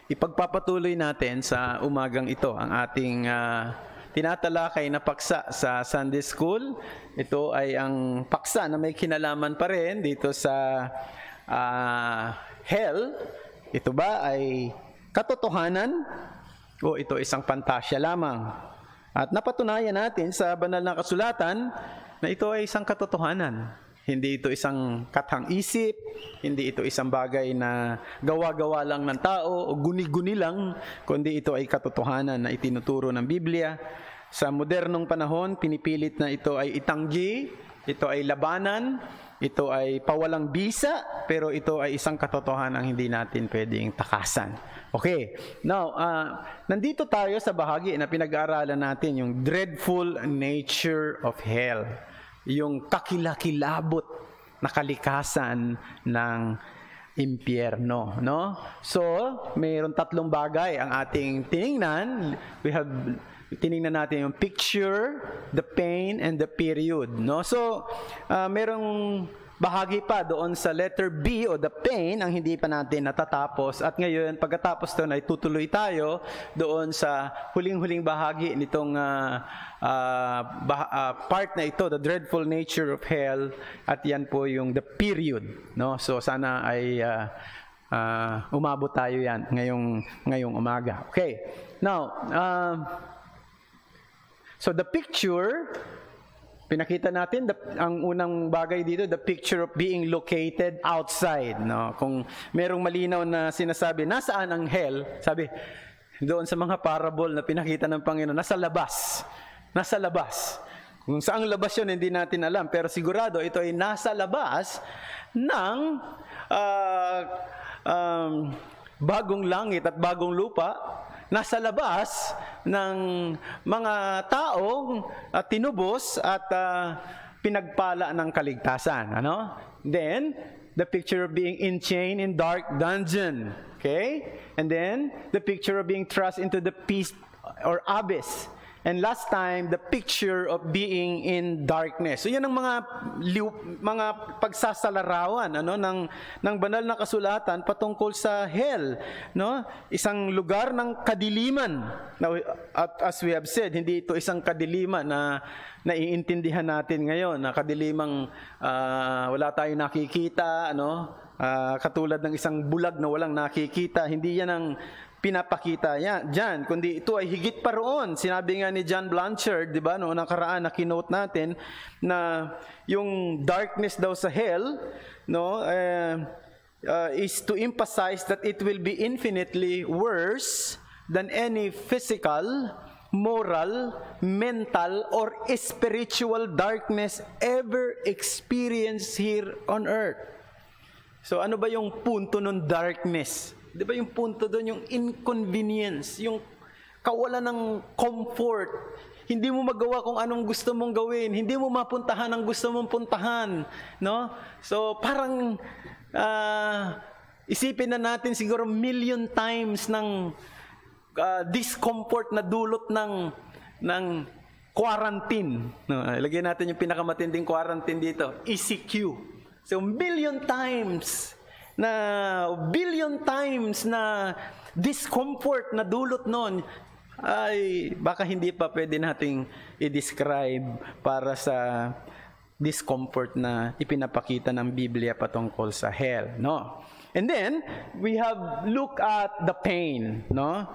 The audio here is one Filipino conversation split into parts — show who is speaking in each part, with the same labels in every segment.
Speaker 1: Ipagpapatuloy natin sa umagang ito ang ating tinatalakay na paksa sa Sunday School. Ito ay ang paksa na may kinalaman pa rin dito sa hell. Ito ba ay katotohanan o ito isang pantasya lamang? At napatunayan natin sa banal na kasulatan na ito ay isang katotohanan. Hindi ito isang kathang-isip, hindi ito isang bagay na gawa-gawa lang ng tao o guni-guni lang, kundi ito ay katotohanan na itinuturo ng Biblia. Sa modernong panahon, pinipilit na ito ay itanggi, ito ay labanan, ito ay pawalang bisa, pero ito ay isang katotohanan ang hindi natin pwedeng takasan. Okay, now, nandito tayo sa bahagi na pinag-aaralan natin yung dreadful nature of hell. Yung kakilakilabot na kalikasan ng impyerno, no? So, mayroon tatlong bagay ang ating tiningnan. Tiningnan natin yung picture, the pain, and the period, no? So, merong bahagi pa doon sa letter B o the pain ang hindi pa natin natatapos. At ngayon, pagkatapos doon ay tutuloy tayo doon sa huling-huling bahagi nitong part na ito, the dreadful nature of hell. At yan po yung the period, no? So sana ay umabot tayo yan ngayong umaga. Okay. Now, so the picture, pinakita natin ang unang bagay dito, the picture of being located outside, no? Kung merong malinaw na sinasabi, nasaan ang hell? Sabi, doon sa mga parable na pinakita ng Panginoon, nasa labas. Nasa labas. Kung saang labas yun, hindi natin alam. Pero sigurado, ito ay nasa labas ng bagong langit at bagong lupa. Nasa labas ng mga taong tinubos at pinagpala ng kaligtasan. Ano? Then, the picture of being enchained in dark dungeon. Okay? And then, the picture of being thrust into the pit or abyss. And last time, the picture of being in darkness. So yan ang mga pagsasalarawan ng banal na kasulatan patungkol sa hell, no? Isang lugar ng kadiliman. Now, as we have said, hindi ito isang kadiliman na naiintindihan natin ngayon, na kadilimang wala tayong nakikita, katulad ng isang bulag na walang nakikita. Hindi yan ang pinapakita dyan, kundi ito ay higit pa roon. Sinabi nga ni John Blanchard, di ba, noong nakaraan na kinote natin, na yung darkness daw sa hell, is to emphasize that it will be infinitely worse than any physical, moral, mental, or spiritual darkness ever experienced here on earth. So ano ba yung punto ng darkness? Di ba yung punto doon, yung inconvenience, yung kawalan ng comfort. Hindi mo magawa kung anong gusto mong gawin. Hindi mo mapuntahan ang gusto mong puntahan. No? So parang isipin na natin siguro million times ng discomfort na dulot ng quarantine. No? Ilagay natin yung pinakamatinding quarantine dito, ECQ. So million times billion times na discomfort na dulot nun, ay baka hindi pa pwede nating i-describe para sa discomfort na ipinapakita ng Biblia patungkol sa hell, no? And then we have look at the pain, no?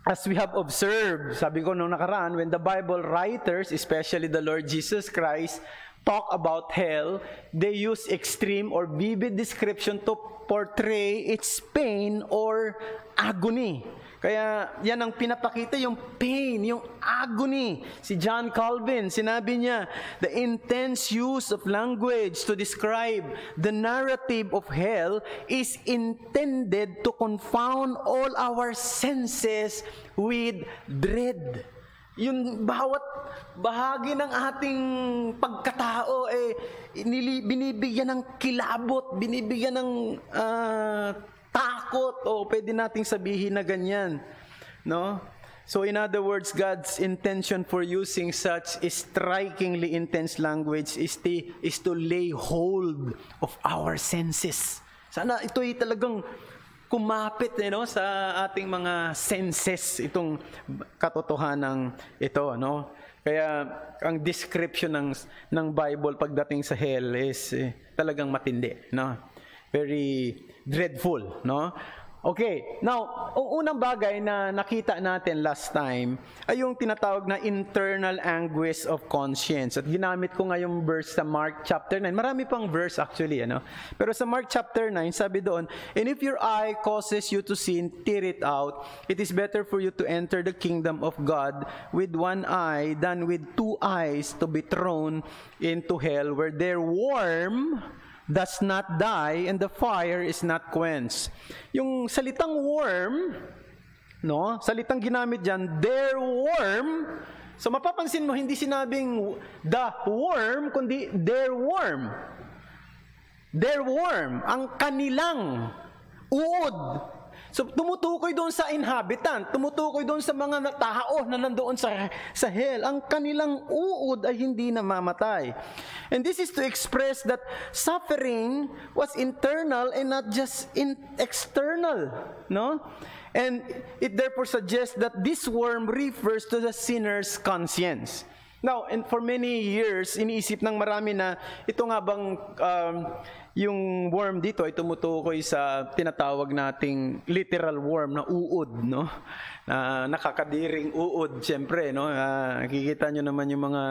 Speaker 1: As we have observed, sabi ko nung nakaraan, when the Bible writers, especially the Lord Jesus Christ, talk about hell, they use extreme or vivid description to portray its pain or agony. Kaya yan ang pinapakita, yung pain, yung agony. Si John Calvin, sinabi niya, the intense use of language to describe the narrative of hell is intended to confound all our senses with dread. Yung bawat bahagi ng ating pagkatao binibigyan ng kilabot, binibigyan ng takot, o pwede nating sabihin na ganyan, no? So in other words, God's intention for using such strikingly intense language is to lay hold of our senses. Sana ito'y talagang kumapit sa ating mga senses itong katotohanan ito, no? Kaya ang description ng Bible pagdating sa hell is talagang matindi, no? Very dreadful, no? Okay, now, unang bagay na nakita natin last time ay yung tinatawag na internal anguish of conscience. At ginamit ko nga yung verse sa Mark chapter 9. Marami pang verse actually, Pero sa Mark chapter 9, sabi doon, "And if your eye causes you to sin, tear it out. It is better for you to enter the kingdom of God with one eye than with two eyes to be thrown into hell, where their worm does not die and the fire is not quenched." Yung salitang worm, salitang ginamit diyan, their worm. So mapapansin mo, hindi sinabing the worm, kundi their worm. Their worm, ang kanilang uod. So tumutukoy doon sa inhabitant, tumutukoy doon sa mga tao na nandoon sa hell. Ang kanilang uod ay hindi namamatay. And this is to express that suffering was internal and not just external, no? And it therefore suggests that this worm refers to the sinner's conscience. Now, and for many years, iniisip ng marami na ito nga bang yung worm dito ay tumutukoy sa tinatawag nating literal worm na uod, no? Na nakakadiring uod, siyempre, no? Nakikita nyo naman yung mga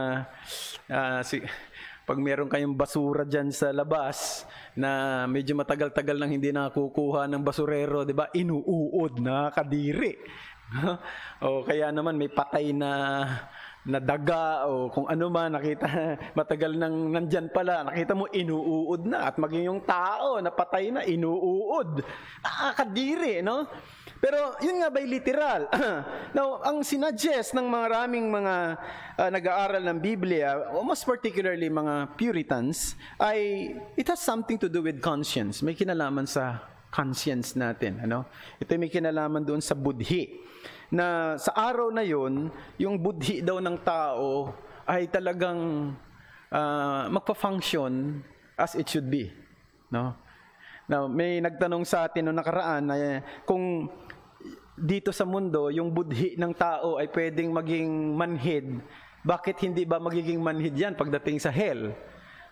Speaker 1: pag meron kayong basura dyan sa labas na medyo matagal-tagal nang hindi nakukuha ng basurero, di ba? Inuuod, nakakadiri. O kaya naman may patay na daga o kung ano man, nakita matagal nang nandyan pala, nakita mo inuuod na, at maging yung tao na patay na inuuod. Nakakadiri, no? Pero yun nga ba'y literal? Now, ang sinuggest ng maraming mga nag-aaral ng Biblia, most particularly mga Puritans, ay it has something to do with conscience. May kinalaman sa conscience natin, Ito may kinalaman doon sa budhi, na sa araw na yun, yung budhi daw ng tao ay talagang magpa-function as it should be, no? Now, may nagtanong sa atin noong nakaraan na kung dito sa mundo yung budhi ng tao ay pwedeng maging manhid, bakit hindi ba magiging manhid yan pagdating sa hell?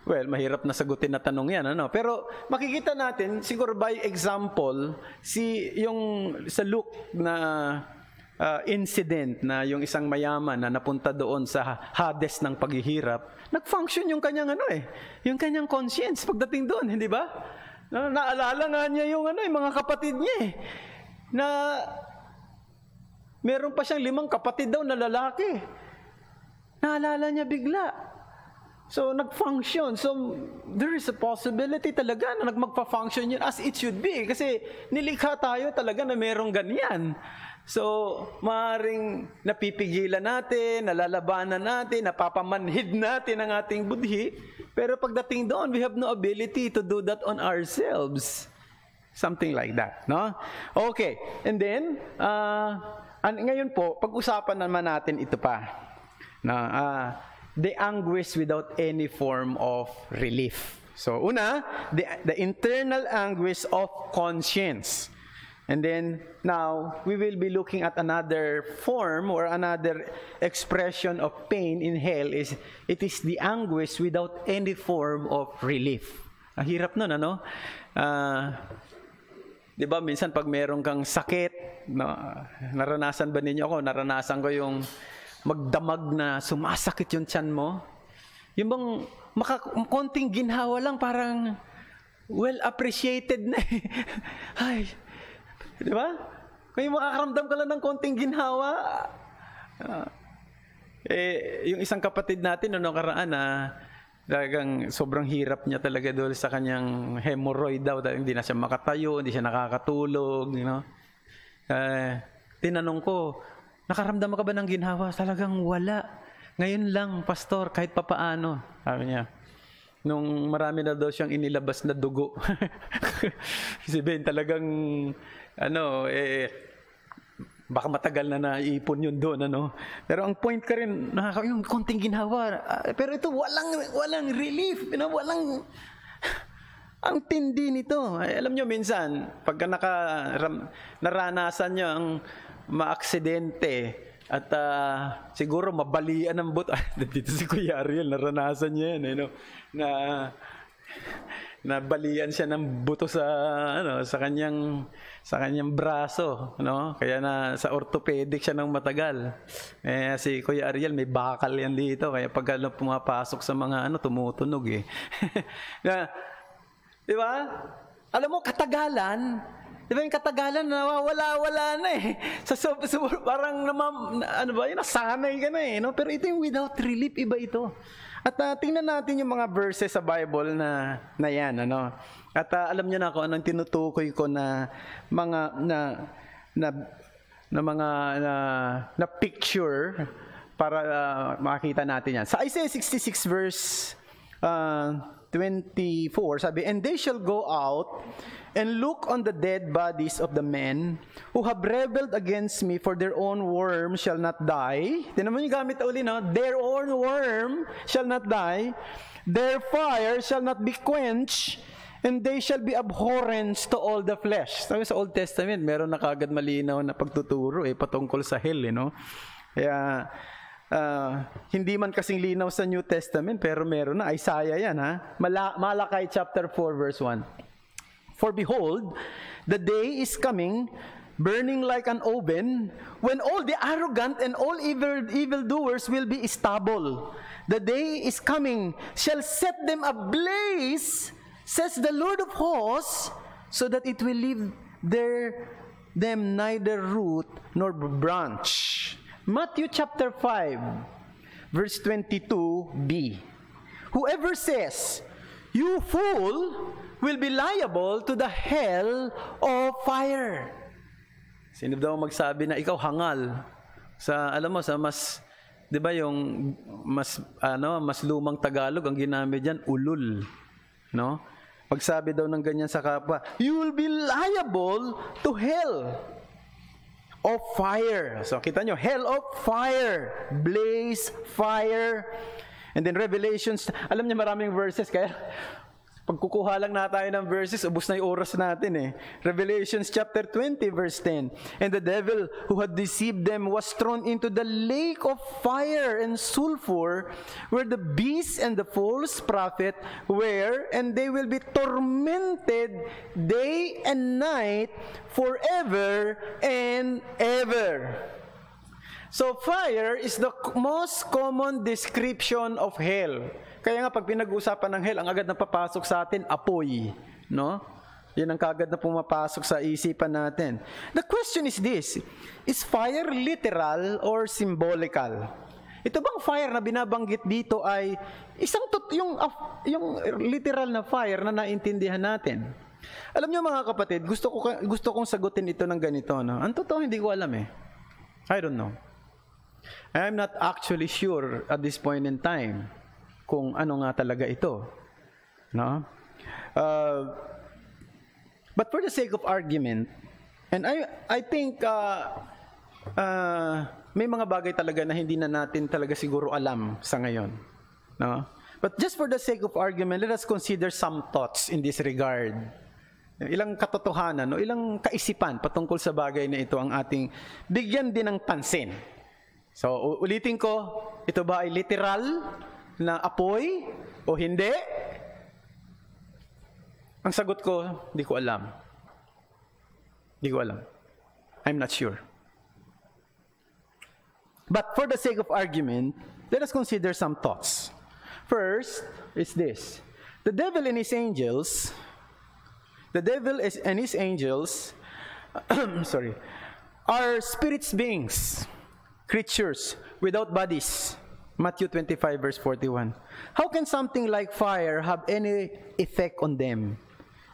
Speaker 1: Well, mahirap na sagutin na tanong yan, Pero makikita natin, siguro by example, yung sa Luke na incident na yung isang mayaman na napunta doon sa Hades ng paghihirap, nag-function yung kanyang yung kanyang conscience pagdating doon, hindi ba? Naalala nga niya yung yung mga kapatid niya na meron pa siyang 5 kapatid daw na lalaki. Naalala niya bigla. So, nag-function. So, there is a possibility talaga na magpa-function yun as it should be. Kasi nilikha tayo talaga na merong ganyan. So, maaaring napipigilan natin, nalalabanan natin, napapamanhid natin ang ating budhi. Pero pagdating doon, we have no ability to do that on ourselves. Something like that, no? Okay. And then, ngayon po, pag-usapan naman natin ito pa. The anguish without any form of relief. So, una, the internal anguish of conscience. And then, now, we will be looking at another form or another expression of pain in hell. It is the anguish without any form of relief. Ang hirap nun, di ba, minsan pag meron kang sakit, naranasan ba ninyo ako? Naranasan ko yung magdamag na sumasakit yung tiyan mo. Yung bang konting ginhawa lang, parang well appreciated na Ay, di ba? Kung yung makakaramdam ka lang ng konting ginhawa, yung isang kapatid natin noong nakaraan talagang sobrang hirap niya talaga doon sa kanyang hemorrhoid daw. Hindi na siya makatayo, hindi siya nakakatulog. Tinanong ko, nakaramdam ka ba ng ginhawa? Talagang wala. Ngayon lang, pastor, kahit papaano. Sabi niya. Nung marami na daw siyang inilabas na dugo. Si Ben talagang, baka matagal na naipon yun doon, Pero ang point ka rin, yung konting ginhawa. Pero ito, walang relief. Walang, Ang tindi nito. Ay, alam nyo, minsan, pagka naranasan nyo ang maaksidente at siguro mabalian ng buto. Dito si Kuya Ariel, naranasan niya yan. Nabalian siya ng buto sa kanyang braso, no? Kaya sa orthopedic siya ng matagal. Si Kuya Ariel may bakal yan dito, kaya pag pumapasok sa mga tumutunog eh. Di ba? Alam mo, katagalan, di ba yung katagalan, nawawala na eh. Parang nasanay ka na eh. No? Pero ito yung without relief, iba ito. At tingnan natin yung mga verses sa Bible na yan. At alam niyo na ako, anong tinutukoy ko na mga na picture para makita natin yan. Sa Isaiah 66 verse 24, sabi, "And they shall go out and look on the dead bodies of the men who have rebelled against me, for their own worm shall not die." Tingnan mo yung gamit uli, no? Their own worm shall not die, their fire shall not be quenched, and they shall be abhorrence to all the flesh. Sabi sa Old Testament, meron na kagad malinaw na pagtuturo patungkol sa hell, no? Kaya hindi man kasing linaw sa New Testament, pero meron na. Isaiah yan, ha? Malakay chapter 4 verse 1. "For behold, the day is coming, burning like an oven, when all the arrogant and all evildoers will be stubble. The day is coming, shall set them ablaze, says the Lord of hosts, so that it will leave them neither root nor branch." Matthew chapter 5, verse 22b. "Whoever says, 'You fool,' will be liable to the hell of fire." Sino daw magsabi na ikaw hangal? Sa mas, 'di ba yung mas lumang Tagalog ang ginamit diyan, ulul, no? Pagsabi daw ng ganyan sa kapwa, "You will be liable to hell of fire." So kita nyo, hell of fire, blaze, fire. And then Revelations, alam niyo maraming verses, kaya pagkukuha lang na tayo ng verses, ubos na yung oras natin eh. Revelations chapter 20 verse 10. "And the devil who had deceived them was thrown into the lake of fire and sulfur, where the beast and the false prophet were, and they will be tormented day and night forever and ever." So fire is the most common description of hell. Kaya nga pag pinag-uusapan ng hell, ang agad na papasok sa atin, apoy, no? Yan ang kagad na pumapasok sa isipan natin. The question is this: is fire literal or symbolical? Ito bang fire na binabanggit dito ay yung literal na fire na naintindihan natin? Alam niyo mga kapatid, gusto kong sagutin ito ng ganito, no? Ang totoo hindi ko alam eh. I don't know. I'm not actually sure at this point in time kung ano nga talaga ito, no? But for the sake of argument, and I think may mga bagay talaga na hindi na natin talaga siguro alam sa ngayon, no? But just for the sake of argument, let us consider some thoughts in this regard. Ilang katotohanan, no? Ilang kaisipan patungkol sa bagay na ito ang ating bigyan din ng pansin. So ulitin ko, ito ba ay literal na apoy o hindi? Ang sagot ko, hindi ko alam. Hindi ko alam. I'm not sure. But for the sake of argument, let us consider some thoughts. First is this: the devil and his angels are spirits beings, creatures without bodies. Matthew 25 verse 41. How can something like fire have any effect on them?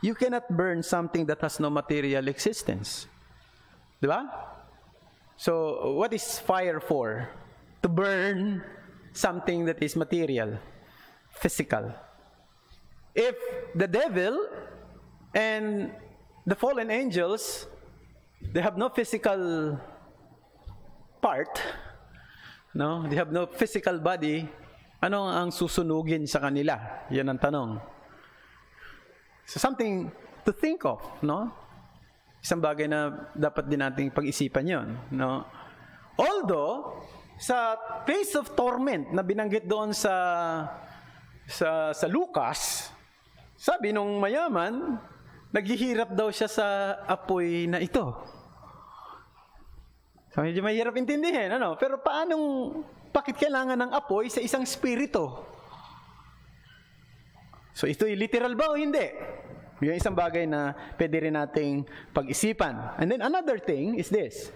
Speaker 1: You cannot burn something that has no material existence. Diba? So, what is fire for? To burn something that is material, physical. If the devil and the fallen angels, they have no physical part, no? They have no physical body. Ano ang susunugin sa kanila? Yan ang tanong. So something to think of, no? Isang bagay na dapat din nating pag-isipan yon, no? Although, sa place of torment na binanggit doon sa Lucas, sabi nung mayaman, naghihirap daw siya sa apoy na ito. So, medyo mahirap intindihin, ano? Pero bakit kailangan ng apoy sa isang spirito? So, ito'y literal ba o hindi? Yung isang bagay na pwede rin nating pag-isipan. And then another thing is this.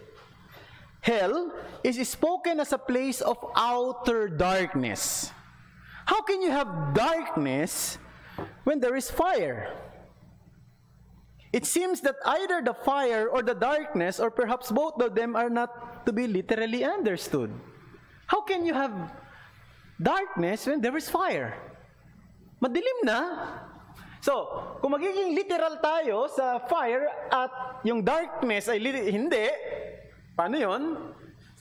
Speaker 1: Hell is spoken as a place of outer darkness. How can you have darkness when there is fire? It seems that either the fire or the darkness, or perhaps both of them, are not to be literally understood. How can you have darkness when there is fire? Madilim na. So, kung magiging literal tayo sa fire at yung darkness ay hindi, paano yun?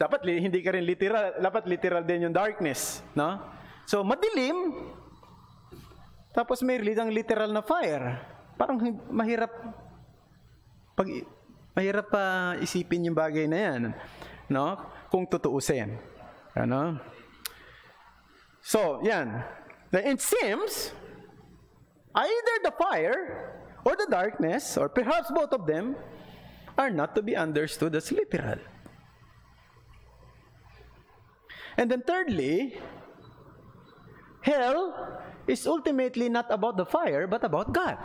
Speaker 1: Dapat hindi ka rin literal, dapat literal din yung darkness, no? So, madilim, tapos may literal na fire. Parang mahirap pa isipin yung bagay na yan, no? Kung tutuusin. Ano? So, yan. It seems either the fire or the darkness, or perhaps both of them, are not to be understood as literal. And then thirdly, hell is ultimately not about the fire, but about God.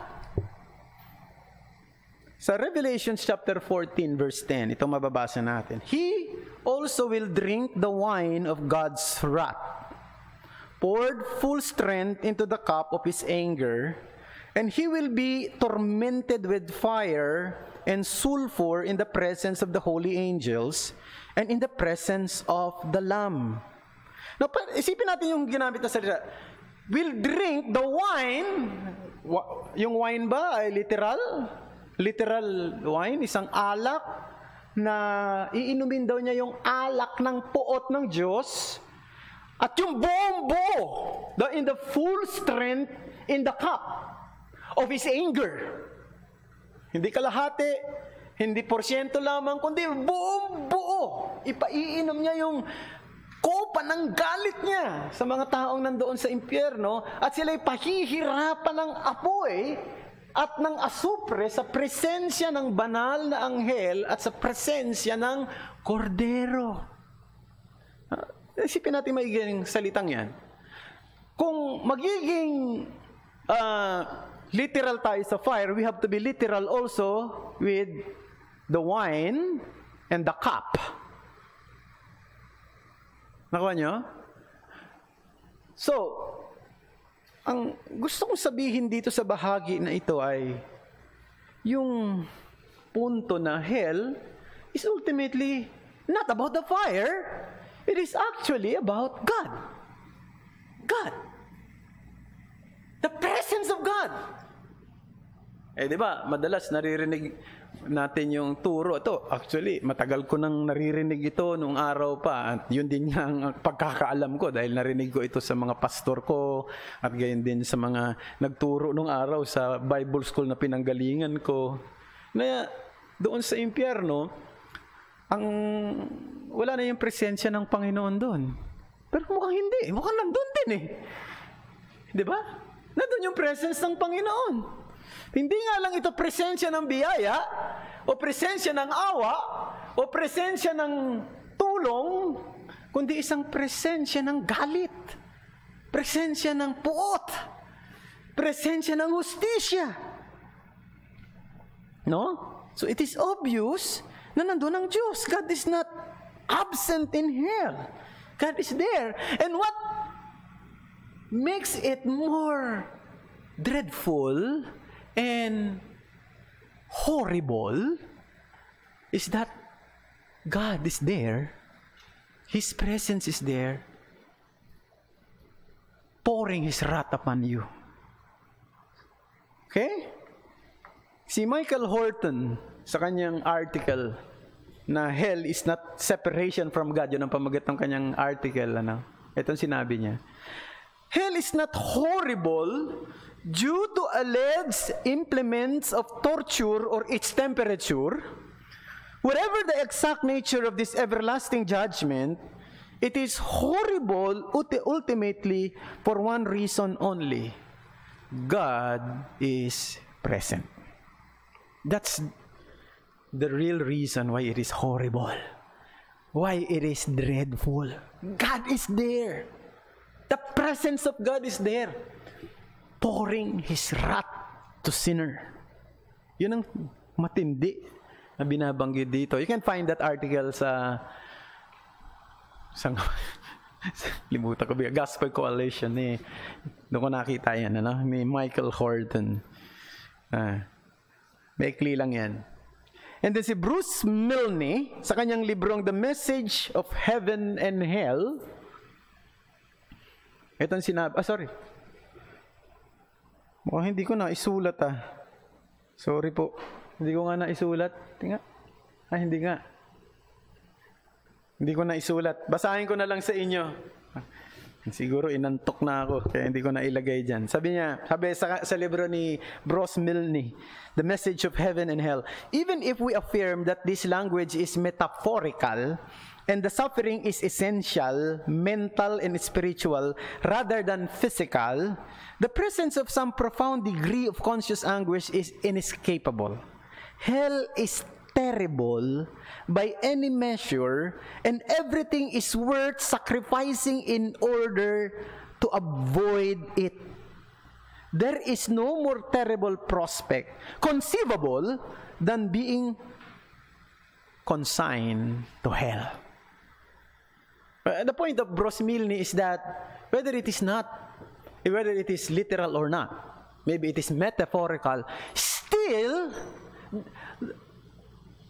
Speaker 1: Sa Revelation chapter 14, verse 10, ito mababasa natin. He also will drink the wine of God's wrath, poured full strength into the cup of his anger, and he will be tormented with fire and sulfur in the presence of the holy angels and in the presence of the Lamb. Now, isipin natin yung ginamit na salita. Will drink the wine. Yung wine ba ay literal? Literal wine, isang alak na iinumin daw niya yung alak ng puot ng Diyos. At yung buong buo, in the full strength in the cup of his anger. Hindi kalahati, hindi porsyento lamang, kundi buong buo. Ipaiinom niya yung kopa ng galit niya sa mga taong nandoon sa impyerno, at sila'y pahihirapan ng apoy at ng asupre sa presensya ng banal na anghel at sa presensya ng kordero. Isipin natin magiging salitang yan. Kung magiging literal tayo sa fire, we have to be literal also with the wine and the cup. Nakuha nyo? So, ang gusto kong sabihin dito sa bahagi na ito ay yung punto na hell is ultimately not about the fire. It is actually about God. God. The presence of God. Di ba, madalas naririnig natin yung turo. Ito, actually, matagal ko nang naririnig ito nung araw pa. At yun din ang pagkakaalam ko dahil narinig ko ito sa mga pastor ko at gayon din sa mga nagturo nung araw sa Bible school na pinanggalingan ko. Na doon sa impyerno, wala na yung presensya ng Panginoon doon. Pero mukhang hindi. Mukhang nandun din eh. Di ba? Nandun yung presence ng Panginoon. Hindi nga lang ito presensya ng biyaya, o presensya ng awa, o presensya ng tulong, kundi isang presensya ng galit, presensya ng puot, presensya ng hustisya. No? So it is obvious na nandun ang Diyos. God is not absent in hell. God is there. And what makes it more dreadful and horrible is that God is there. His presence is there, pouring His wrath upon you. Okay? Si Michael Horton, sa kanyang article, na hell is not separation from God, yun ang pamagat ng kanyang article, itong sinabi niya. Hell is not horrible due to alleged implements of torture or its temperature, whatever the exact nature of this everlasting judgment, it is horrible ultimately for one reason only. God is present. That's the real reason why it is horrible. Why it is dreadful. God is there. The presence of God is there. Pouring His wrath to sinner. Yun ang matindi na binabanggit dito. You can find that article sa limutan ko, Gospel Coalition eh. Doon ko nakita yan, ano? Ni Michael Horton. Maikli lang yan. And then si Bruce Milne, sa kanyang librong The Message of Heaven and Hell, ito ang sinabi, mukhang hindi ko na isulat Sorry po. Hindi ko nga na isulat. Hindi nga. Hindi ko na isulat. Basahin ko na lang sa inyo. Siguro inantok na ako, kaya hindi ko na ilagay dyan. Sabi sa libro ni Bruce Milne, The Message of Heaven and Hell, even if we affirm that this language is metaphorical, and the suffering is essential, mental and spiritual, rather than physical, the presence of some profound degree of conscious anguish is inescapable. Hell is terrible by any measure, and everything is worth sacrificing in order to avoid it. There is no more terrible prospect conceivable than being consigned to hell. The point of Bruce Milne is that whether it is literal or not, maybe it is metaphorical, still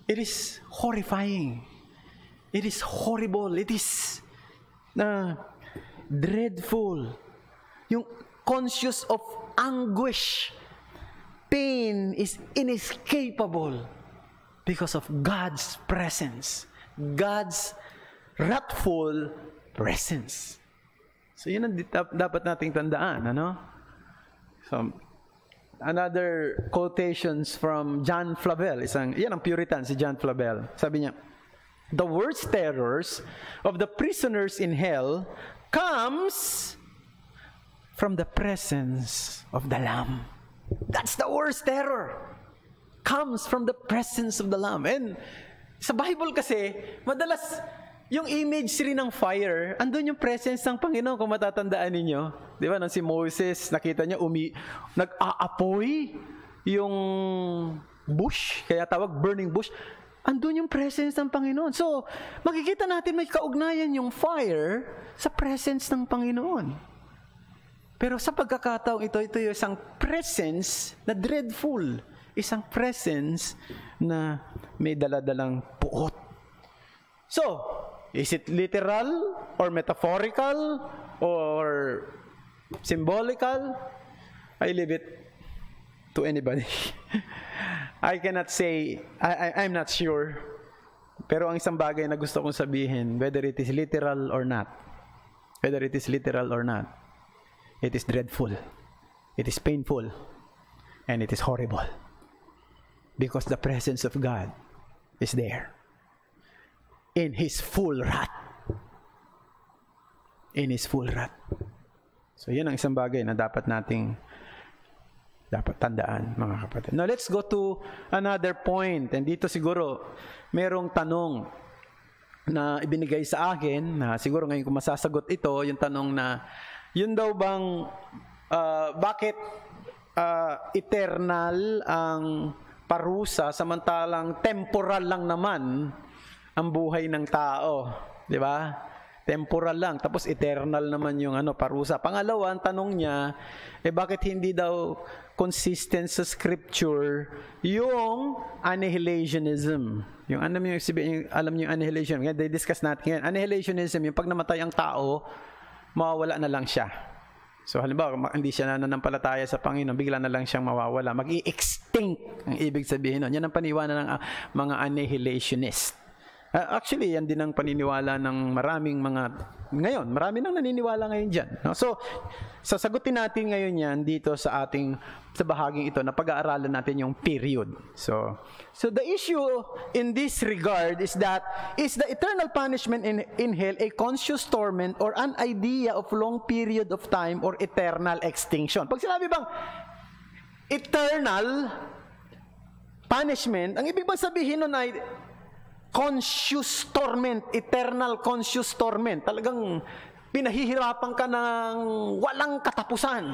Speaker 1: it is horrifying. It is horrible. It is dreadful. Yung conscious of anguish, pain is inescapable because of God's presence. God's wrathful presence. So yun ang dapat nating tandaan, ano? So, another quotations from John Flavel. Yan ang Puritan, si John Flavel. Sabi niya, the worst terrors of the prisoners in hell comes from the presence of the Lamb. That's the worst terror. Comes from the presence of the Lamb. And sa Bible kasi, madalas yung image rin ng fire, andun yung presence ng Panginoon, kung matatandaan ninyo. Di ba, nang si Moses, nakita niya, nag-aapoy yung bush, kaya tawag burning bush. Andun yung presence ng Panginoon. So, makikita natin may kaugnayan yung fire sa presence ng Panginoon. Pero sa pagkakataong ito yung isang presence na dreadful. Isang presence na may daladalang puot. So, is it literal or metaphorical or symbolical? I leave it to anybody. I cannot say, I'm not sure. Pero ang isang bagay na gusto kong sabihin, whether it is literal or not, it is dreadful, it is painful, and it is horrible. Because the presence of God is there. In His full wrath. In His full wrath. So, yan ang isang bagay na dapat tandaan, mga kapatid. Now, let's go to another point. And dito siguro, merong tanong na ibinigay sa akin, na siguro ngayon kung masasagot ito, yung tanong na, yun daw bang, bakit eternal ang parusa, samantalang temporal lang naman ang buhay ng tao, di ba? Temporal lang, tapos eternal naman yung parusa. Pangalawa, ang tanong niya, bakit hindi daw consistent sa scripture yung annihilationism? Yung alam niyo yung annihilation. Ngayon, discuss natin yan. Annihilationism, yung pag namatay ang tao, mawawala na lang siya. So halimbawa, hindi siya nananampalataya sa Panginoon, bigla na lang siyang mawawala. Mag-i-extinct ang ibig sabihin nun. Yan ang paniwanan ng mga annihilationist. Actually, yan din ang paniniwala ng maraming marami nang naniniwala ngayon dyan. No? So, sasagutin natin ngayon yan dito sa bahaging ito na pag-aaralan natin yung period. So the issue in this regard is the eternal punishment in hell a conscious torment or an idea of long period of time or eternal extinction? Pag sinabi bang eternal punishment, ang ibig bang sabihin nun ay conscious torment, eternal conscious torment. Talagang pinahihirapan ka ng walang katapusan,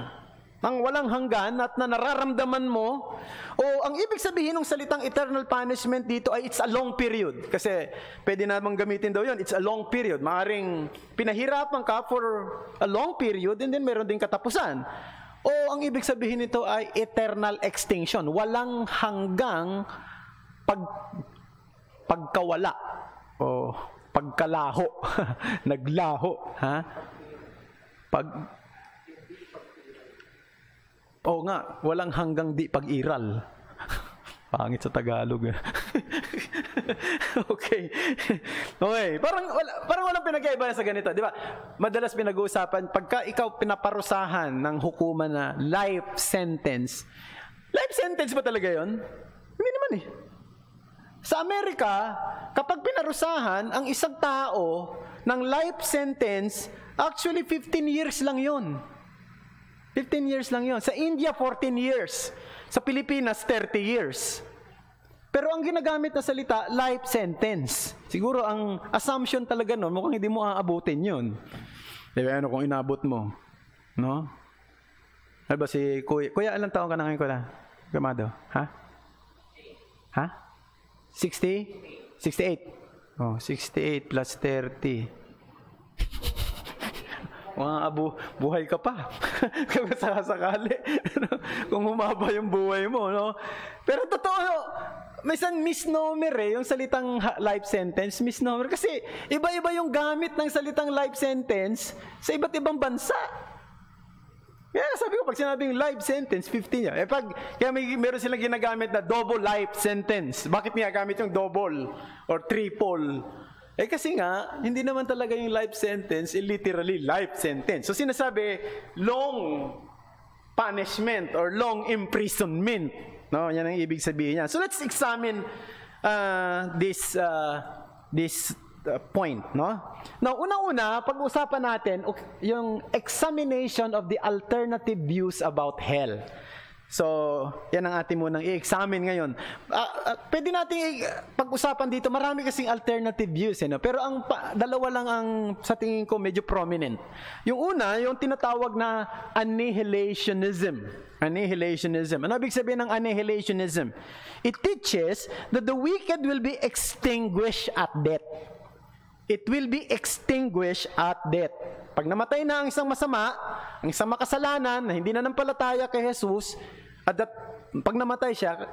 Speaker 1: ng walang hanggan at na nararamdaman mo. O ang ibig sabihin ng salitang eternal punishment dito ay it's a long period. Kasi pwede namang gamitin daw yun, it's a long period. Maaring pinahirapan ka for a long period and then meron din katapusan. O ang ibig sabihin nito ay eternal extinction. Walang hanggang pagkawala o pagkalaho. Naglaho. Ha? Oo nga, walang hanggang di pag-iral. Pangit sa Tagalog. Okay. Parang walang pinag-iba sa ganito. Di ba? Madalas pinag-uusapan, pagka ikaw pinaparusahan ng hukuman na life sentence. Life sentence ba talaga yon? Hindi naman eh. Sa Amerika, kapag pinarusahan ang isang tao ng life sentence, actually 15 years lang yun. 15 years lang yun. Sa India, 14 years. Sa Pilipinas, 30 years. Pero ang ginagamit na salita, life sentence. Siguro ang assumption talaga nun, mukhang hindi mo aabutin yun. Diba, ano kung inabot mo? No? Ano ba si Kuya? Kuya, ilang taon ka na ngayon, Kuya? Gamado? Ha? 60? 68. Oh, 68 plus 30. Buhay ka pa. Kung sakasakali. Kung humaba yung buhay mo, no? Pero totoo, may isang misnomer yung salitang life sentence, misnomer. Kasi iba-iba yung gamit ng salitang life sentence sa iba't ibang bansa. Kaya sabi ko, pag sinabing life sentence, 15 yan. Kaya meron silang ginagamit na double life sentence. Bakit niya gamit yung double or triple? Kasi nga, hindi naman talaga yung life sentence, literally life sentence. So sinasabi, long punishment or long imprisonment. No, yan ang ibig sabihin niya. So let's examine this point, no? Now, una-una, pag-usapan natin yung examination of the alternative views about hell. So, yan ang ating munang i-examine ngayon. Pwede natin pag-usapan dito, marami kasing alternative views, no? Pero dalawa lang ang sa tingin ko medyo prominent. Yung una, yung tinatawag na annihilationism. Annihilationism. Ano ibig sabihin ng annihilationism? It teaches that the wicked will be extinguished at death. It will be extinguished at death. Pag namatay na ang isang masama, ang isang makasalanan na hindi na nampalataya kay Jesus, pag namatay siya,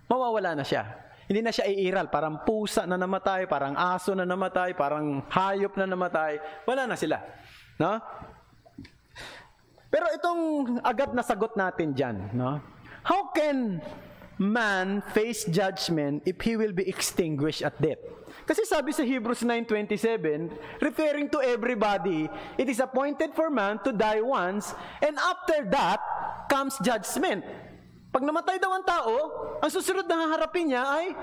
Speaker 1: mawawala na siya. Hindi na siya iiral. Parang pusa na namatay, parang aso na namatay, parang hayop na namatay. Wala na sila. No? Pero itong agad na sagot natin dyan, no? How can man face judgment if he will be extinguished at death? Kasi sabi sa Hebrews 9:27, referring to everybody, it is appointed for man to die once, and after that comes judgment. Pag namatay daw ang tao, ang susunod na haharapin niya ay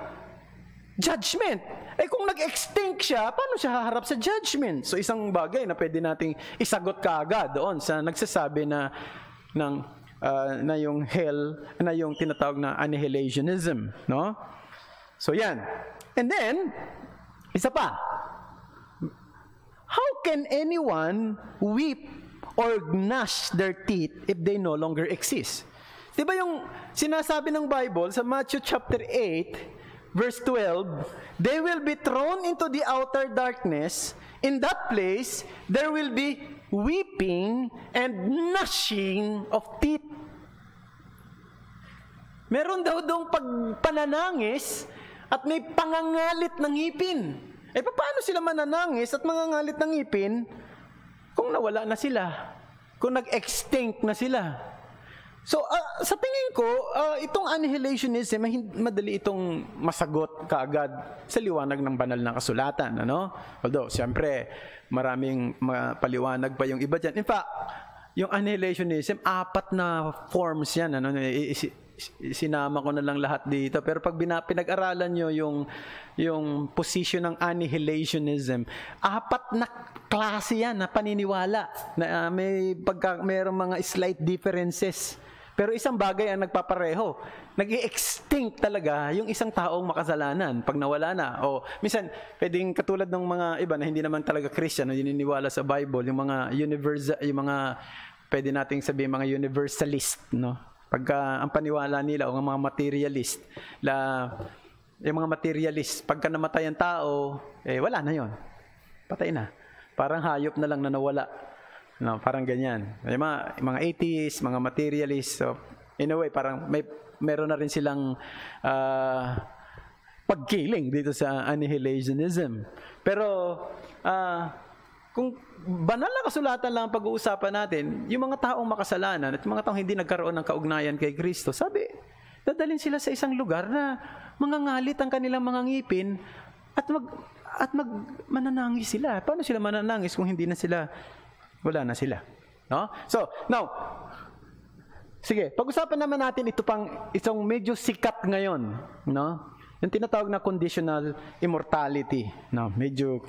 Speaker 1: judgment. Kung nag-extinct siya, paano siya haharap sa judgment? So isang bagay na pwede nating isagot kaagad doon sa nagsasabi na yung hell, na yung tinatawag na annihilationism, no? So yan. And then, isa pa. How can anyone weep or gnash their teeth if they no longer exist? Diba yung sinasabi ng Bible sa Matthew chapter 8, verse 12, they will be thrown into the outer darkness. In that place, there will be weeping and gnashing of teeth. Meron daw dong pagpananangis at may pangangalit ng ngipin. Paano sila mananangis at mangangalit ng ngipin kung nawala na sila? Kung nag-extinct na sila? So, sa tingin ko, itong annihilationism, madali itong masagot kaagad sa liwanag ng banal na kasulatan. Ano? Although, siyempre, maraming paliwanag pa yung iba dyan. In fact, yung annihilationism, 4 na forms yan. Ano? Sinama ko na lang lahat dito. Pero pag pinag-aralan nyo yung position ng annihilationism, 4 na klase yan na paniniwala. Na mayroong mga slight differences. Pero isang bagay ang nagpapareho. Nag-i-extinct talaga yung isang taong makasalanan pag nawala na. O minsan, pwedeng katulad ng mga iba na hindi naman talaga Christian, na naniniwala sa Bible, yung mga pwede nating sabihin mga universalist, no? Pagka ang paniwala nila o ang mga materialist, yung mga materialist, pagka namatay ang tao, wala na yon. Patay na. Parang hayop na lang na nawala. No, parang ganyan. May mga atheists, mga materialists. So, in a way, parang meron na rin silang pagkiling dito sa annihilationism. Pero, kung banal na kasulatan lang ang pag-uusapan natin, yung mga taong makasalanan at yung mga taong hindi nagkaroon ng kaugnayan kay Kristo, sabi, dadalhin sila sa isang lugar na mangangalit ang kanilang mga ngipin at mananangis sila. Paano sila mananangis kung hindi na sila, wala na sila? No? So, now, sige, pag-usapan naman natin isang medyo sikat ngayon, no? Yung tinatawag na conditional immortality, no? Medyo,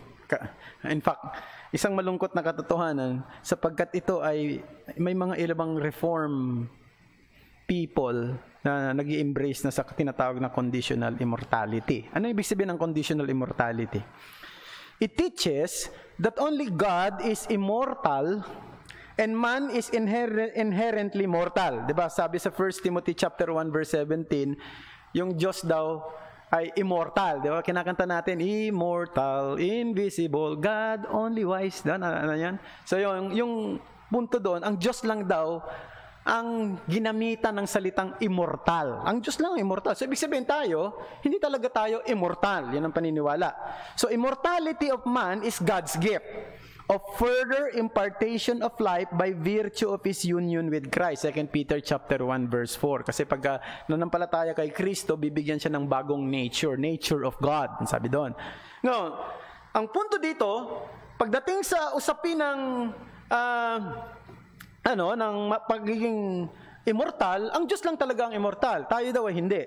Speaker 1: in fact, isang malungkot na katotohanan sapagkat ito ay may mga ibang reform people na nag-i-embrace na sa tinatawag na conditional immortality. Ano ibig sabihin ng conditional immortality? It teaches that only God is immortal and man is inherently mortal. Diba? Sabi sa 1 Timothy chapter 1 verse 17, yung Diyos daw ay immortal. Diba? Kinakanta natin, immortal, invisible, God only wise. Ano yan? So yung punto doon, ang Diyos lang daw ang ginamitan ng salitang immortal. Ang Diyos lang immortal. So, ibig sabihin tayo, hindi talaga tayo immortal. Yan ang paniniwala. So, immortality of man is God's gift of further impartation of life by virtue of His union with Christ. 2 Peter chapter 1 verse 4. Kasi pag nanampalataya kay Kristo, bibigyan siya ng bagong nature of God. Sabi doon. No, ang punto dito, pagdating sa usapin ng ng pagiging immortal, ang Diyos lang talaga ang immortal. Tayo daw ay hindi.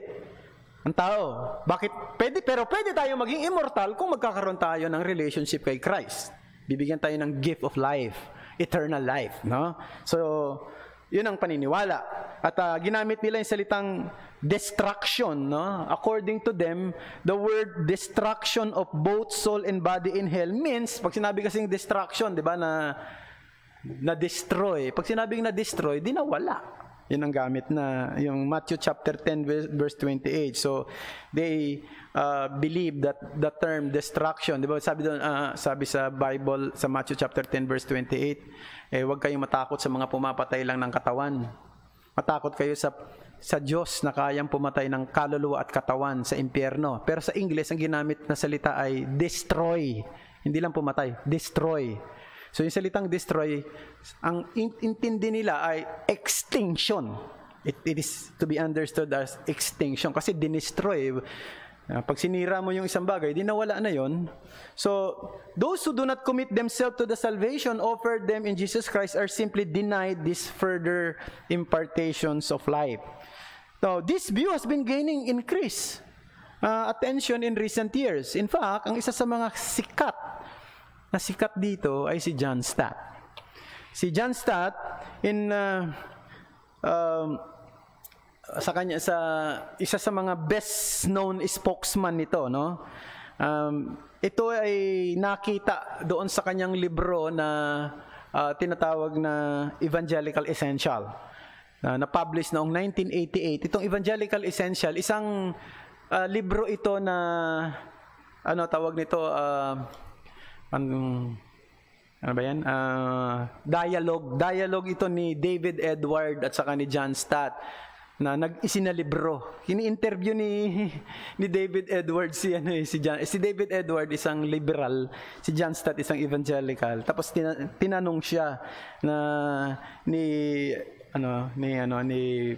Speaker 1: Ang tao. Bakit? Pero pwede tayo maging immortal kung magkakaroon tayo ng relationship kay Christ. Bibigyan tayo ng gift of life, eternal life, no? So, yun ang paniniwala. At ginamit nila yung salitang destruction, no? According to them, the word destruction of both soul and body in hell means, pag sinabi kasing destruction, di ba, na-destroy. Pag sinabing na-destroy, di nawala. Yun ang gamit na yung Matthew chapter 10 verse 28. So, they believe that the term destruction, di ba, sabi sa Bible, sa Matthew chapter 10 verse 28, huwag kayong matakot sa mga pumapatay lang ng katawan. Matakot kayo sa Diyos na kayang pumatay ng kaluluwa at katawan sa impyerno. Pero sa English, ang ginamit na salita ay destroy. Hindi lang pumatay, destroy. So yung salitang destroy, ang intindi nila ay extinction. It is to be understood as extinction. Kasi dinestroy. Pag sinira mo yung isang bagay, di nawala na yon. So, those who do not commit themselves to the salvation offered them in Jesus Christ are simply denied these further impartations of life. Now, this view has been gaining increase attention in recent years. In fact, ang isa sa mga sikat dito ay si John Stott. Si John Stott sa isa sa mga best known spokesman nito, no? Ito ay nakita doon sa kanyang libro na tinatawag na Evangelical Essential. Na-publish noong 1988. Itong Evangelical Essential, isang libro ito na tawag nito ano ba yan? Dialogue ito ni David Edward at saka ni John Stott na isinalibro. Ini-interview ni David Edward si David Edward isang liberal, si John Stott isang evangelical. Tapos tinanong siya ni ni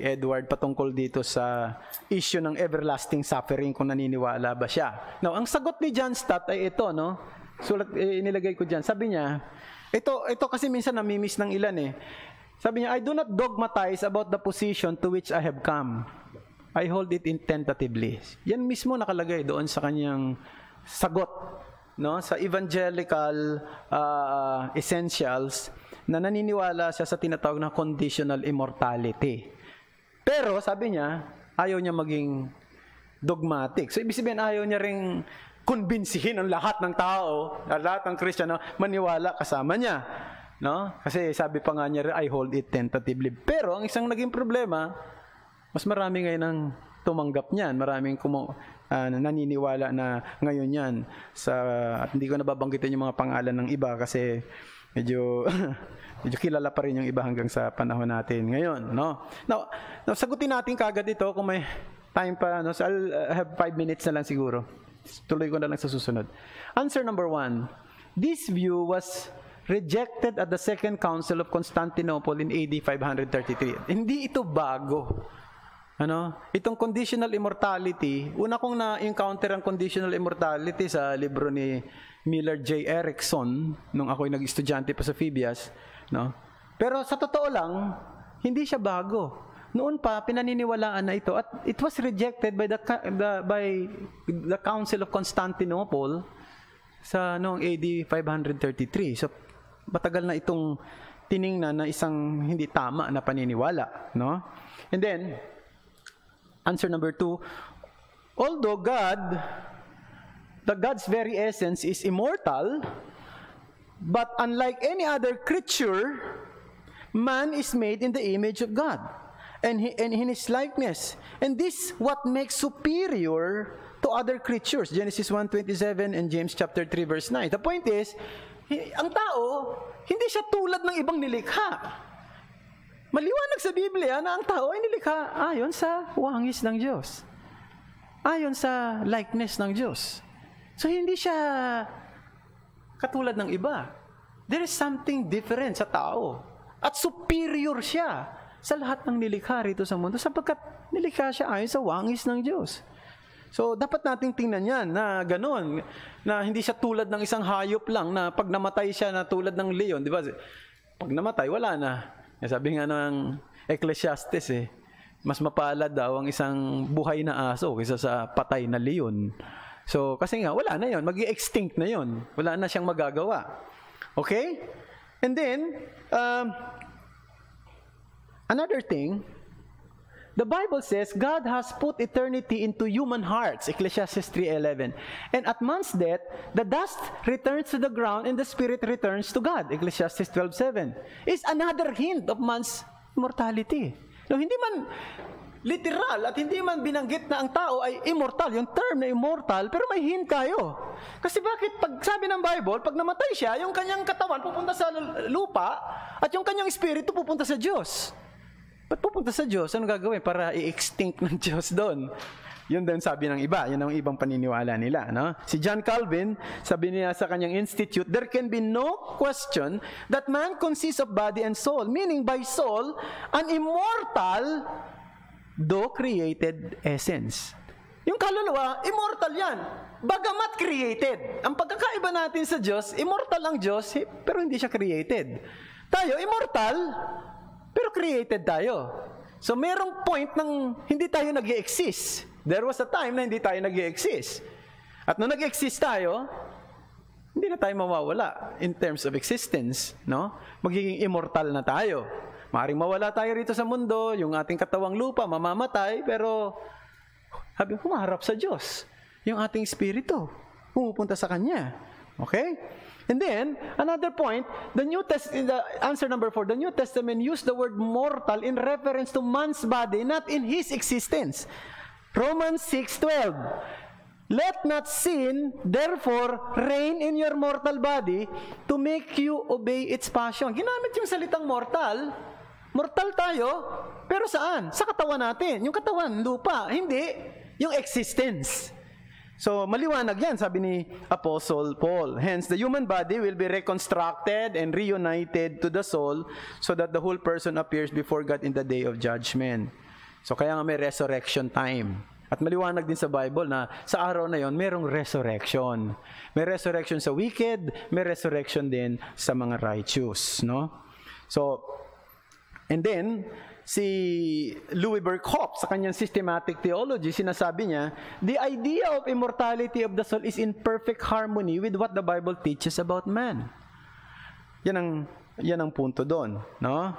Speaker 1: Edward patungkol dito sa issue ng everlasting suffering, kung naniniwala ba siya. Now, ang sagot ni John Stott ay ito, no? Sulat, inilagay ko diyan. Sabi niya, ito kasi minsan namimiss ng ilan eh. Sabi niya, I do not dogmatize about the position to which I have come. I hold it in tentatively. Yan mismo nakalagay doon sa kanyang sagot, no, sa evangelical essentials, na naniniwala siya sa tinatawag na conditional immortality. Pero sabi niya, ayaw niya maging dogmatic. So ibig sabihin, ayaw niya ring kumbinsihin ang lahat ng tao, lahat ng Kristiyano, maniwala kasama niya. No? Kasi sabi pa nga niya, I hold it tentatively. Pero ang isang naging problema, mas marami ngayon ang tumanggap niyan. Maraming naniniwala na ngayon yan. At hindi ko nababanggitin yung mga pangalan ng iba kasi medyo kilala pa rin yung iba hanggang sa panahon natin ngayon, no? Now sagutin natin kagad ito kung may time pa, no? So I'll have 5 minutes na lang siguro. Tuloy ko na lang sa susunod. Answer number 1. This view was rejected at the Second Council of Constantinople in AD 533. Hindi ito bago. Itong conditional immortality, una kong na-encounter ang conditional immortality sa libro ni Miller J. Erickson nung ako'y nag-estudyante pa sa Phibias, no? Pero sa totoo lang, hindi siya bago. Noon pa pinaniniwalaan na ito, at it was rejected by the Council of Constantinople sa noong AD 533. So matagal na itong tiningnan na isang hindi tama na paniniwala, no? And then answer number 2, although God's very essence is immortal, but unlike any other creature, man is made in the image of God and in His likeness. And this what makes superior to other creatures. Genesis 1:27 and James chapter 3 verse 9. The point is, ang tao, hindi siya tulad ng ibang nilikha. Maliwanag sa Biblia na ang tao ay nilikha ayon sa wangis ng Diyos. Ayon sa likeness ng Diyos. So, hindi siya katulad ng iba. There is something different sa tao. At superior siya sa lahat ng nilikha rito sa mundo sapagkat nilikha siya ayon sa wangis ng Diyos. So, dapat nating tingnan yan na gano'n, na hindi siya tulad ng isang hayop lang na pag namatay siya na tulad ng leon. Di ba? Pag namatay, wala na. Sabi nga ng Ecclesiastes, mas mapalad daw ang isang buhay na aso kaysa sa patay na leon. So, kasi nga, wala na yon, mag-i-extinct na yon. Wala na siyang magagawa. Okay? And then, another thing, the Bible says, God has put eternity into human hearts, Ecclesiastes 3:11. And at man's death, the dust returns to the ground and the spirit returns to God, Ecclesiastes 12:7. Is another hint of man's immortality. No, hindi man literal at hindi man binanggit na ang tao ay immortal, yung term na immortal, pero may hint kayo. Kasi bakit pag sabi ng Bible, pag namatay siya, yung kanyang katawan pupunta sa lupa at yung kanyang espiritu pupunta sa Diyos. Ba't pupunta sa Diyos? Ano gagawin para i-extinct ng Diyos doon? Yun din sabi ng iba. Yun ang ibang paniniwala nila. No? Si John Calvin, sabi niya sa kanyang institute, there can be no question that man consists of body and soul. Meaning by soul, an immortal, though created essence. Yung kaluluwa, immortal yan. Bagamat created. Ang pagkakaiba natin sa Diyos, immortal ang Diyos, pero hindi siya created. Tayo, immortal, pero created tayo. So, merong point ng hindi tayo nag-i-exist. There was a time na hindi tayo nag-i-exist. At nung nag-exist tayo, hindi na tayo mawawala in terms of existence. No? Magiging immortal na tayo. Maaring mawala tayo rito sa mundo, yung ating katawang lupa, mamamatay, pero humaharap sa Diyos. Yung ating espiritu, pumupunta sa Kanya. Okay? And then, another point, the answer number 4, the New Testament used the word mortal in reference to man's body, not in his existence. Romans 6:12, let not sin, therefore, reign in your mortal body to make you obey its passion. Ginamit yung salitang mortal. Mortal tayo, pero saan? Sa katawan natin. Yung katawan, lupa. Hindi, yung existence. So, maliwanag yan, sabi ni Apostle Paul. Hence, the human body will be reconstructed and reunited to the soul so that the whole person appears before God in the day of judgment. So, kaya nga may resurrection time. At maliwanag din sa Bible na sa araw na yon, merong resurrection. May resurrection sa wicked, may resurrection din sa mga righteous. No? So, and then, si Louis Berkhoff sa kanyang systematic theology, sinasabi niya, the idea of immortality of the soul is in perfect harmony with what the Bible teaches about man. Yan ang punto doon, no?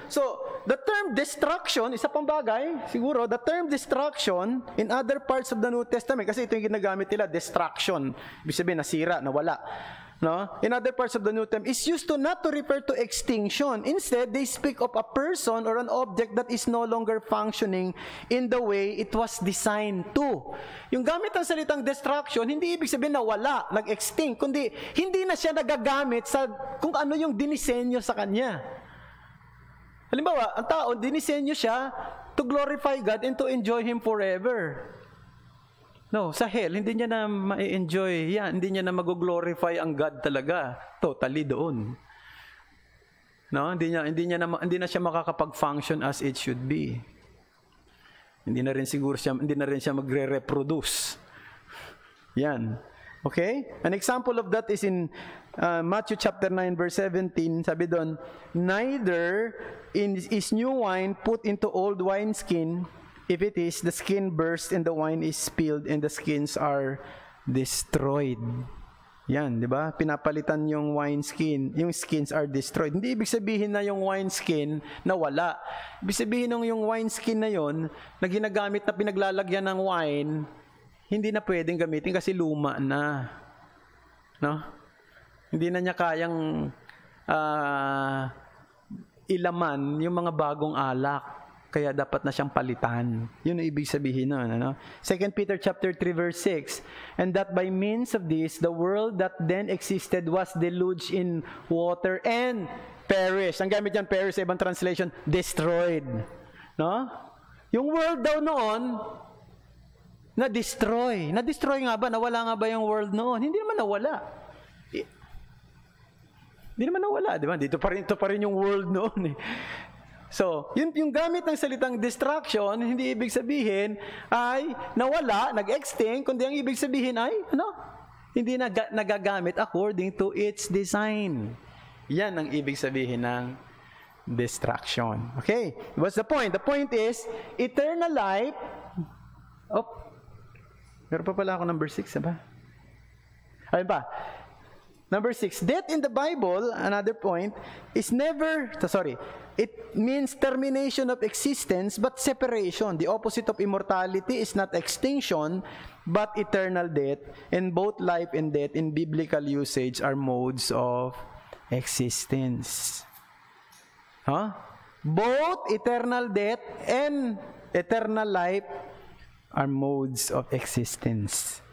Speaker 1: So, the term destruction, isa pang bagay, siguro, the term destruction in other parts of the New Testament, kasi ito yung ginagamit nila, destruction, ibig sabihin, nasira, nawala. No? In other parts of the New Testament, is used to not to refer to extinction. Instead, they speak of a person or an object that is no longer functioning in the way it was designed to. Yung gamit ng salitang destruction, hindi ibig sabihin na wala, nag-extinct, kundi hindi na siya nagagamit sa kung ano yung dinisenyo sa kanya. Halimbawa, ang tao, dinisenyo siya to glorify God and to enjoy Him forever. No, sa hell, hindi niya na ma-enjoy yan. Hindi niya na mag-glorify ang God talaga. Totally doon. No, hindi na siya makakapag-function as it should be. Hindi na rin siya magre-reproduce. Yan. Okay? An example of that is in Matthew chapter 9 verse 17. Sabi doon, neither is new wine put into old wineskin. If it is, the skin bursts and the wine is spilled and the skins are destroyed. Yan, di ba? Pinapalitan yung wineskin, yung skins are destroyed. Hindi ibig sabihin na yung wineskin na wala. Ibig sabihin yung wineskin na yon na ginagamit na pinaglalagyan ng wine, hindi na pwedeng gamitin kasi luma na. No? Hindi na niya kayang ilaman yung mga bagong alak. Kaya dapat na siyang palitan. Yun ang ibig sabihin nun. Ano? 2 Peter chapter 3 verse 6. And that by means of this, the world that then existed was deluged in water and perished. Ang gamit dyan, perished, sa ibang translation, destroyed. No? Yung world daw noon, na-destroy. Na-destroy nga ba? Nawala nga ba yung world noon? Hindi naman nawala. Hindi naman nawala. Di ba? Dito pa rin yung world noon. So, yung gamit ng salitang destruction, hindi ibig sabihin ay nawala, nag-extinct, kundi ang ibig sabihin ay, hindi nagagamit according to its design. Yan ang ibig sabihin ng destruction. Okay, what's the point? The point is, eternal life, meron pa pala ako number 6, ba? Ayun pa. Number 6, death in the Bible, another point, is it means termination of existence but separation. The opposite of immortality is not extinction but eternal death. And both life and death in biblical usage are modes of existence. Both eternal death and eternal life are modes of existence.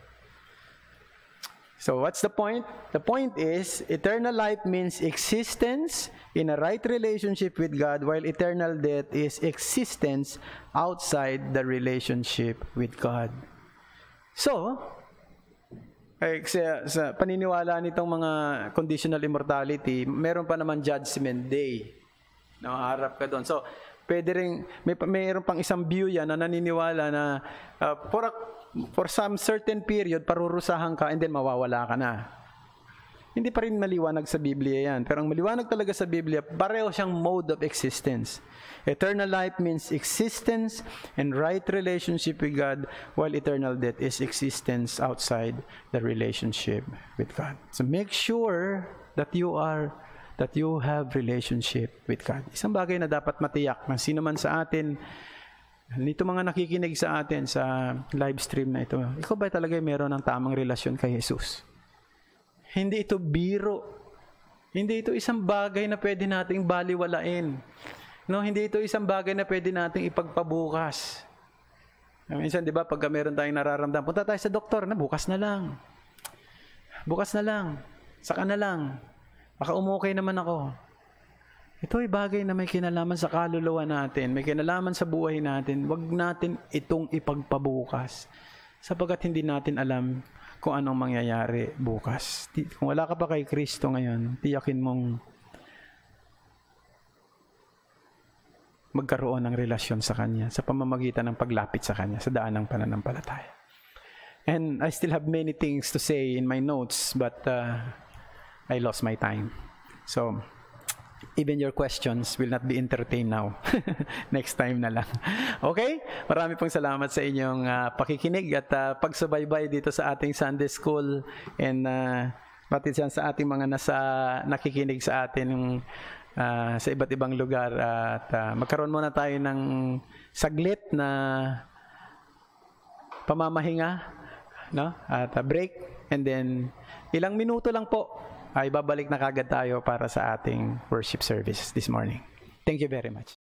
Speaker 1: So what's the point? The point is, eternal life means existence in a right relationship with God, while eternal death is existence outside the relationship with God. So, sa paniniwala nitong mga conditional immortality, meron pa naman judgment day. Harap ka doon. So, pwede rin, mayroon pang isang view yan na naniniwala na for some certain period, parurusahan ka and then mawawala ka na. Hindi pa rin maliwanag sa Biblia yan. Pero ang maliwanag talaga sa Biblia, pareho siyang mode of existence. Eternal life means existence and right relationship with God, while eternal death is existence outside the relationship with God. So make sure that you have relationship with God. Isang bagay na dapat matiyak ng sino man sa atin, nito mga nakikinig sa atin sa live stream na ito, ikaw ba talaga meron ng tamang relasyon kay Jesus? Hindi ito biro. Hindi ito isang bagay na pwede nating baliwalain. Hindi ito isang bagay na pwede nating ipagpabukas. Minsan, di ba, pagka meron tayong nararamdaman, punta tayo sa doktor, bukas na lang. Bukas na lang. Saka na lang. Baka umukay naman ako. Ito ay bagay na may kinalaman sa kaluluwa natin, may kinalaman sa buhay natin. Huwag natin itong ipagpabukas sapagkat hindi natin alam kung anong mangyayari bukas. Kung wala ka pa kay Kristo ngayon, tiyakin mong magkaroon ng relasyon sa Kanya sa pamamagitan ng paglapit sa Kanya sa daan ng pananampalataya. And I still have many things to say in my notes, but I lost my time. So, even your questions will not be entertained now. Next time na lang. Okay? Marami pong salamat sa inyong pakikinig at pagsubaybay dito sa ating Sunday School, and pati sa ating mga nakikinig sa atin sa iba't ibang lugar. At magkaroon muna tayo ng saglit na pamamahinga, no? At break, and then ilang minuto lang po ay babalik na kagad tayo para sa ating worship service this morning. Thank you very much.